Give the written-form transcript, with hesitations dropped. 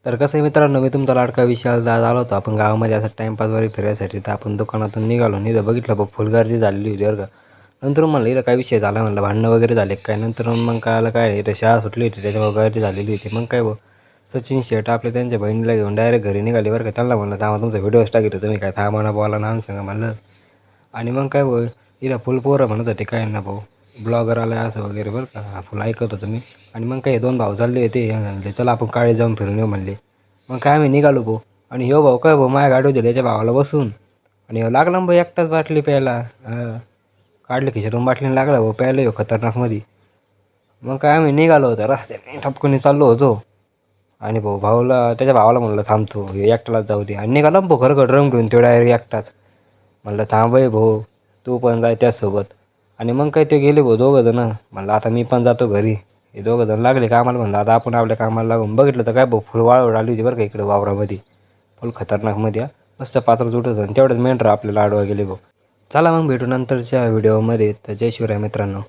तर कसं आहे मित्रांनो, मी तुमचा लाडका विशाल आज आलो होतो आपण गावामध्ये असं टाईमपासवर फिरायसाठी. तर आपण दुकानातून निघालो. इथं बघितलं बघ फुल गर्दी झालेली होती बरं का. नंतर म्हणलं इथं काय विषय झाला, म्हणलं भांडणं वगैरे झाले काय. नंतर मग कळालं काय इथं शाळा सुटली होती त्याच्यामुळे गर्दी झालेली होती. मग काय सचिन शेट आपले त्यांच्या बहिणीला घेऊन डायरेक्ट घरी निघाले बरं का. त्यांना म्हणलं थांबा, तुमचा व्हिडिओच टाकितो तुम्ही, काय थांबा ना बोला ना आमचं म्हणलं. आणि मग काय इथं फुल पोरं म्हणत होते काय ना भाऊ ब्लॉगर आला असं वगैरे बरं का. फुल ऐकत होतो मी. आणि मग काय दोन भाऊ चालले होते म्हणले चला आपण काळे जाऊन फिरून येऊ म्हणले. मग काय आम्ही निघालो भाऊ. आणि ह्यो भाऊ काय माझ्या गाडी होती त्याच्या भावाला बसून. आणि ह्यो लागला भाऊ एकटाच बाटली प्यायला. काढलं खिशातून बाटलीने लागला भाऊ प्यायला ह्यो खतरनाकमध्ये. मग काय आम्ही निघालो होतो रस्त्याने ठपकून चाललो होतो. आणि त्याच्या भावाला म्हणलं थांबतो ह्यो एकटालाच जाऊ दे. आणि निघाला भाऊ खरं ड्रम घेऊन तो डायरेक्ट एकटाच. म्हणलं थांब भाऊ तू पण जाय त्याचसोबत. आणि मग काय ते गेले भाऊ दोघं जण. म्हणलं आता मी पण जातो घरी. हे दोघं जण लागले कामाला. म्हणलं आता आपण आपल्या कामाला लागून. बघितलं तर काय भाऊ फुल वाळवड आली होती बरं का इकडे वावरामध्ये. फुल खतरनाकमध्ये मस्त पात्र उठत आणि तेवढंच मेंढरं आपल्याला अडवा गेले भाऊ. चला मग भेटू नंतरच्या व्हिडिओमध्ये. तर जय शिवराय मित्रांनो.